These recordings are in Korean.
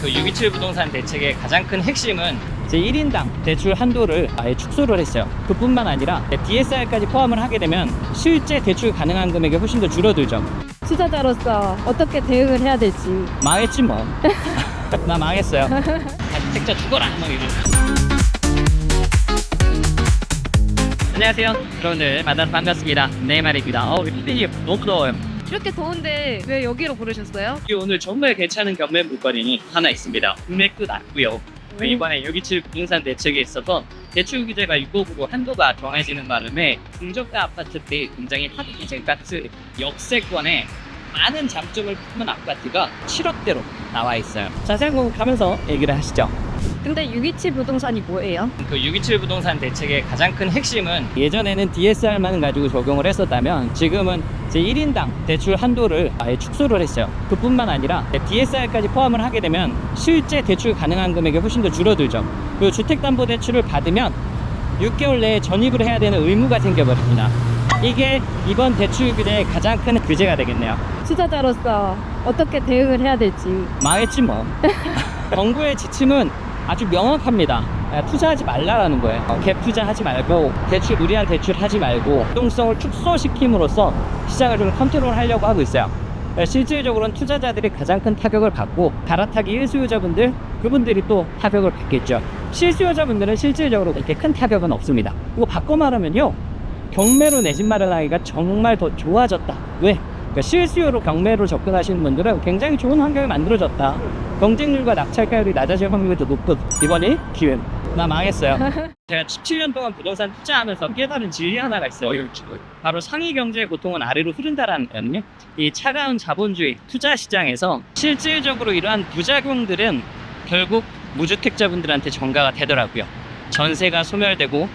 그 627 부동산 대책의 가장 큰 핵심은 제 1인당 대출 한도를 아예 축소를 했어요. 그뿐만 아니라 DSR까지 포함을 하게 되면 실제 대출 가능한 금액이 훨씬 더 줄어들죠. 투자자로서 어떻게 대응을 해야 될지. 망했지 뭐. 나 망했어요. 택자 죽어라 뭐 이러면서. 안녕하세요 여러분들, 만나서 반갑습니다. 네이마르입니다. 휘핑이 너무 더워요. 이렇게 더운데 왜 여기로 부르셨어요? 여기 오늘 정말 괜찮은 경매 물건이 하나 있습니다. 금액도 낮고요. 이번에 627 부동산 대책에 있어서 대출 규제가 6억으로 한도가 정해지는 바람에 중저가 아파트들이 굉장히 핫기질 같은 역세권에 많은 장점을 품은 아파트가 7억대로 나와 있어요. 자세한 거 가면서 얘기를 하시죠. 근데 627 부동산이 뭐예요? 그 627 부동산 대책의 가장 큰 핵심은 예전에는 DSR만 가지고 적용을 했었다면 지금은 제 1인당 대출 한도를 아예 축소를 했어요. 그뿐만 아니라 DSR까지 포함을 하게 되면 실제 대출 가능한 금액이 훨씬 더 줄어들죠. 그리고 주택담보대출을 받으면 6개월 내에 전입을 해야 되는 의무가 생겨버립니다. 이게 이번 대출 규제의 가장 큰 규제가 되겠네요. 투자자로서 어떻게 대응을 해야 될지. 망했지 뭐. 정부의 지침은 아주 명확합니다. 투자하지 말라라는 거예요. 갭 투자하지 말고 대출, 무리한 대출 하지 말고 유동성을 축소시킴으로써 시장을 좀 컨트롤하려고 하고 있어요. 실질적으로는 투자자들이 가장 큰 타격을 받고 갈아타기 1수요자분들, 그분들이 또 타격을 받겠죠. 실수요자분들은 실질적으로 그렇게 큰 타격은 없습니다. 이거 바꿔 말하면요, 경매로 내 집 마련하기가 정말 더 좋아졌다. 왜? 그러니까 실수요로 경매로 접근하시는 분들은 굉장히 좋은 환경이 만들어졌다. 경쟁률과 낙찰가율이 낮아질 확률이 더 높은 이번이 기회는. 나 망했어요. 제가 17년 동안 부동산 투자하면서 깨달은 진리 하나가 있어요. 바로 상위 경제의 고통은 아래로 흐른다라는 거거든요. 이 차가운 자본주의 투자 시장에서 실질적으로 이러한 부작용들은 결국 무주택자분들한테 전가가 되더라고요. 전세가 소멸되고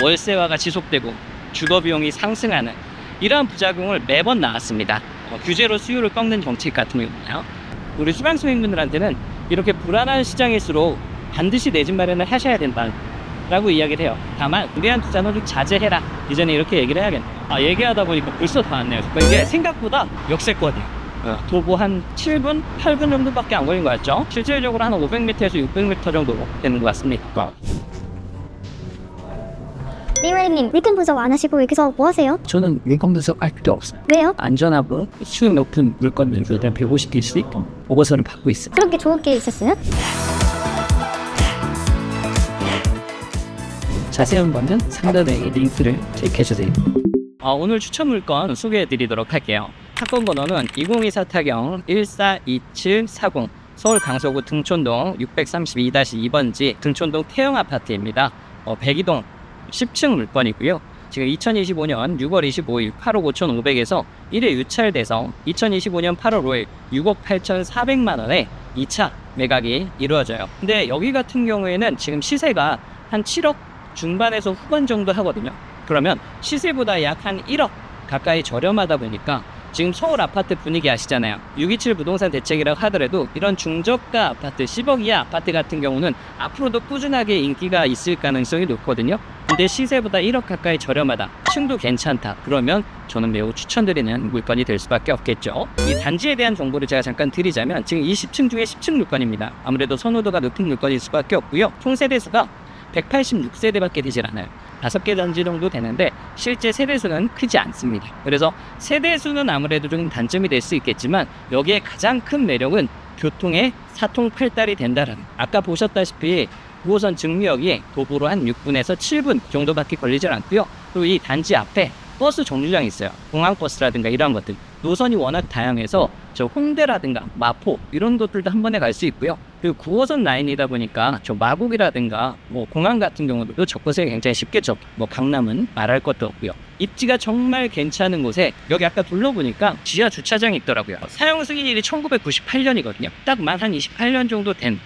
월세화가 지속되고 주거비용이 상승하는 이러한 부작용을 매번 나왔습니다. 규제로 수요를 꺾는 정책 같은 경우나요. 우리 수강생분들한테는 이렇게 불안한 시장일수록 반드시 내 집 마련을 하셔야 된다라고 이야기를 해요. 다만 무리한 투자는 좀 자제해라. 이전에 이렇게 얘기를 해야겠네요. 얘기하다 보니까 벌써 다 왔네요. 이게 생각보다 역세권이에요. 도보 한 7분, 8분 정도밖에 안 걸린 것 같죠? 실질적으로 한 500m에서 600m 정도 되는 것 같습니다. 네이마르님, 물건 분석 안 하시고 여기서 뭐 하세요? 저는 물건 분석할 필요 없어요. 왜요? 안전하고 수익 높은 물건을 일단 150개씩 보고서를 받고 있어요. 그런 게 좋은 게 있었어요? 자세한 거는 상단에 링크를 체크해주세요. 오늘 추천 물건 소개해 드리도록 할게요. 사건 번호는 2024 타경 142740 서울 강서구 등촌동 632-2번지 등촌동 태영 아파트입니다. 102동 10층 물건이고요. 지금 2025년 6월 25일 8억 5,500에서 1회 유찰돼서 2025년 8월 5일 6억 8,400만원에 2차 매각이 이루어져요. 근데 여기 같은 경우에는 지금 시세가 한 7억 중반에서 후반 정도 하거든요. 그러면 시세보다 약 한 1억 가까이 저렴하다 보니까 지금 서울 아파트 분위기 아시잖아요. 627 부동산 대책이라고 하더라도 이런 중저가 아파트, 10억 이하 아파트 같은 경우는 앞으로도 꾸준하게 인기가 있을 가능성이 높거든요. 근데 시세보다 1억 가까이 저렴하다, 층도 괜찮다, 그러면 저는 매우 추천드리는 물건이 될 수밖에 없겠죠. 이 단지에 대한 정보를 제가 잠깐 드리자면 지금 이 10층 중에 10층 물건입니다. 아무래도 선호도가 높은 물건일 수밖에 없고요. 총 세대수가 186세대밖에 되질 않아요. 5개 단지 정도 되는데 실제 세대수는 크지 않습니다. 그래서 세대수는 아무래도 좀 단점이 될 수 있겠지만 여기에 가장 큰 매력은 교통의 사통팔달이 된다라는, 아까 보셨다시피 9호선 증류역이 도보로 한 6분에서 7분 정도밖에 걸리질 않고요. 그리고 이 단지 앞에 버스 정류장이 있어요. 공항버스라든가 이런 것들. 노선이 워낙 다양해서 저 홍대라든가 마포 이런 곳들도 한 번에 갈 수 있고요. 그리고 9호선 라인이다 보니까 저 마곡이라든가 뭐 공항 같은 경우도 접근성이 굉장히 쉽게 강남은 말할 것도 없고요. 입지가 정말 괜찮은 곳에 여기 아까 둘러보니까 지하 주차장이 있더라고요. 사용 승인일이 1998년이거든요. 딱 만 한 28년 정도 된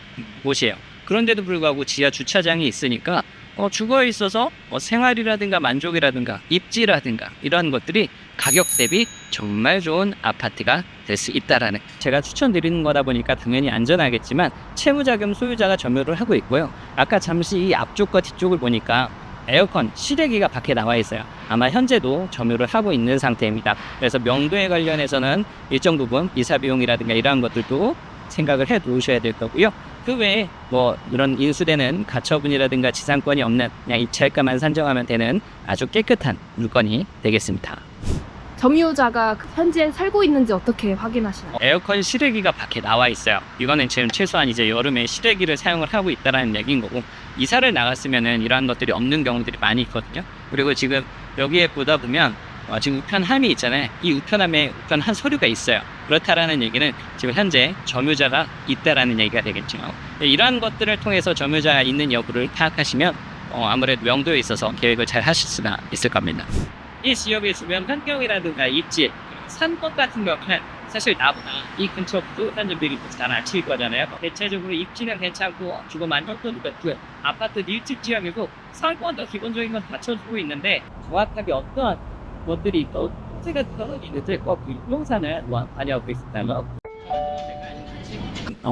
곳이에요. 그런데도 불구하고 지하 주차장이 있으니까 주거에 있어서 생활이라든가 만족이라든가 입지라든가 이러한 것들이 가격 대비 정말 좋은 아파트가 될 수 있다라는, 제가 추천드리는 거다 보니까 당연히 안전하겠지만 채무자 겸 소유자가 점유를 하고 있고요. 아까 잠시 이 앞쪽과 뒤쪽을 보니까 에어컨, 실외기가 밖에 나와 있어요. 아마 현재도 점유를 하고 있는 상태입니다. 그래서 명도에 관련해서는 일정 부분 이사 비용이라든가 이러한 것들도 생각을 해 놓으셔야 될 거고요. 그 외에 뭐 이런 인수되는 가처분이라든가 지상권이 없는 그냥 입찰가만 산정하면 되는 아주 깨끗한 물건이 되겠습니다. 점유자가 현재 살고 있는지 어떻게 확인하시나요? 에어컨 실외기가 밖에 나와 있어요. 이거는 지금 최소한 이제 여름에 실외기를 사용을 하고 있다라는 얘기인 거고, 이사를 나갔으면은 이러한 것들이 없는 경우들이 많이 있거든요. 그리고 지금 여기에 보다 보면 지금 우편함이 있잖아요. 이 우편함에 우편한 서류가 있어요. 그렇다라는 얘기는 지금 현재 점유자가 있다라는 얘기가 되겠죠. 이러한 것들을 통해서 점유자가 있는 여부를 파악하시면 아무래도 명도에 있어서 계획을 잘 하실 수가 있을 겁니다. 이 지역에 있으면 환경이라든가 입지, 산것 같은 경우는 사실 나보다 이 근처 부동산 점들이 잘 아실 거잖아요. 대체적으로 입지는 괜찮고 주거 만족도도 높고요. 아파트 일집 지역에도 상권도 기본적인 건 갖춰주고 있는데 정확하게 어떠한 것들이 있고 특징을 떨어지는지 꼭 부동산을 관여하고 있습니다.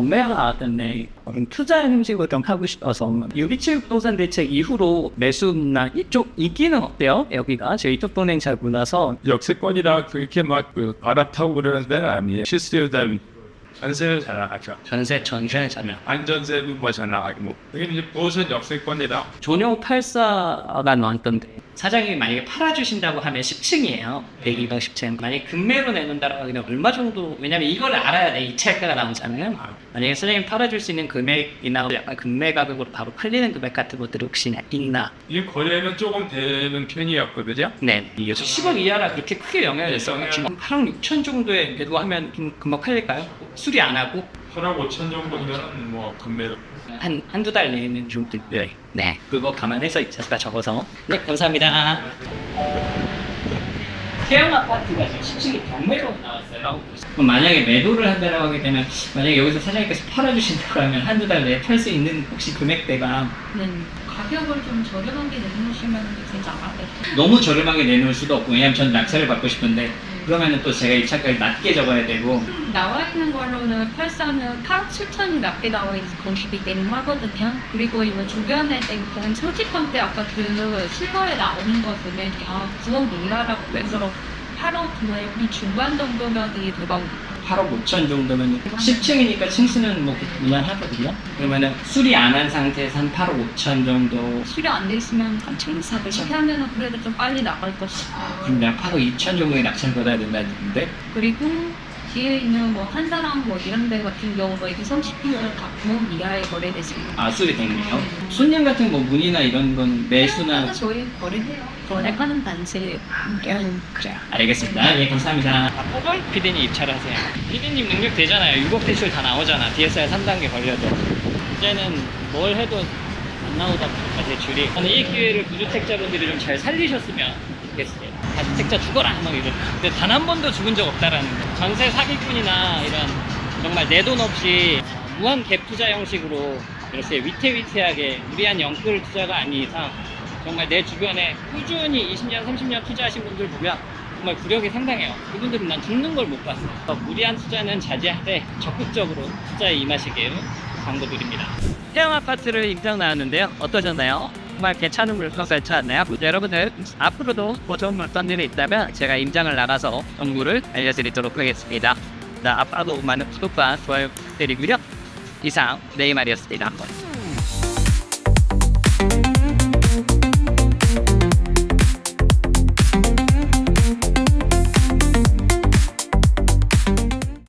매가 나왔던데 투자 형식을 좀 하고 싶어서 유비칠 부동산 대책 이후로 매수나 이쪽 인기는 어때요? 여기가 제 이쪽 동네는 잘 몰라서. 역세권이라 그렇게 막 갈아타고 그러는 데는 아니에요. 실수요자는 전세를 잘 나가죠. 전세는 잘 안전세도 뭐 잘 나가고. 그게 이제 보선 역세권이라. 전용 84가 나왔던데 사장님이 만약에 팔아주신다고 하면 10층이에요. 102방 10층. 만약에 금매로 내놓는다고 하면 얼마 정도, 왜냐면 이걸 알아야 내 이차가가 나오잖아요. 만약에 사장님 팔아줄 수 있는 금액이나 약간 금매 가격으로 바로 팔리는 금액 같은 것들이 혹시 있나? 이 거래는 조금 되는 편이었거든요. 네. 10억 이하라 그렇게 크게 영향을 줬어요. 지금 8억 6천 정도에 매도 하면 좀 금방 팔릴까요? 수리 안 하고? 8억 5천 정도면 뭐 금매로. 한두 달 내는 정도. 네. 그거 감안해서 제가 적어서. 네, 감사합니다. 태영 아파트가 지금 10층이 경매로 나왔어요. 그럼 만약에 매도를 한다고 하게 되면, 만약에 여기서 사장님께서 팔아주신다고 하면 한두 달 내에 팔 수 있는 혹시 금액대가 네. 가격을 좀 저렴하게 내놓으시면 되지 않을까요? 너무 저렴하게 내놓을 수도 없고, 왜냐면 전 낙찰을 받고 싶은데 그러면은 또 제가 입찰가를 낮게 적어야 되고. 나와 있는 걸로는 84는 8억 7천이 낮게 나와 있는 건축이 되는하거든요. 그리고 이거 주변에 있는 30평대 아파트 실거에 나오는 거 보면 9억 이하라고 해서 8억 우리 중반 정도면 대박. 8억 5천 정도면 10층이니까 층수는 뭐 무난하거든요. 그러면은 수리 안 한 상태에서 한 8억 5천 정도. 수리 안 돼 있으면 한 1,400 하면은 그래도 좀 빨리 나갈 것이고. 그럼 내가 8억 2천 정도에 낙찰 받아야 된다는데. 그리고 뒤에 있는 뭐 한 사람 뭐 이런 데 같은 경우가 이게 30kg를 다 9억 이하에 거래됐습니다. 아, 수리 되네요. 손님 같은 뭐 문의나 이런 건 매수나. 저희 거래해요. 거래하는 단체예요. 그래요. 알겠습니다. 예, 감사합니다. 포걸 PD님 입찰하세요. PD님 능력 되잖아요. 6억 대출 다 나오잖아. DSR 3단계 걸려도. 이제는 뭘 해도 안 나오다 보니까 대출이. 저는 이 기회를 무주택자분들이 좀 잘 살리셨으면 좋겠어요. 다주택자 죽어라! 막 이런. 근데 단 한 번도 죽은 적 없다라는 거. 전세 사기꾼이나 이런 정말 내 돈 없이 무한 갭 투자 형식으로 이렇게 위태위태하게 무리한 영끌 투자가 아닌 이상 정말 내 주변에 꾸준히 20년, 30년 투자하신 분들 보면 정말 구력이 상당해요. 그분들은 난 죽는 걸 못 봤어요. 무리한 투자는 자제하되 적극적으로 투자에 임하시길 광고드립니다. 태영 아파트를 입장 나왔는데요. 어떠셨나요? 정말 괜찮은 물건 괜찮았나요? 여러분들 앞으로도 뭐 좋은 어떤 일이 있다면 제가 임장을 나가서 정보를 알려드리도록 하겠습니다. 앞으로도 많은 구독과 좋아요 부탁드리고요. 이상 네이마리였습니다.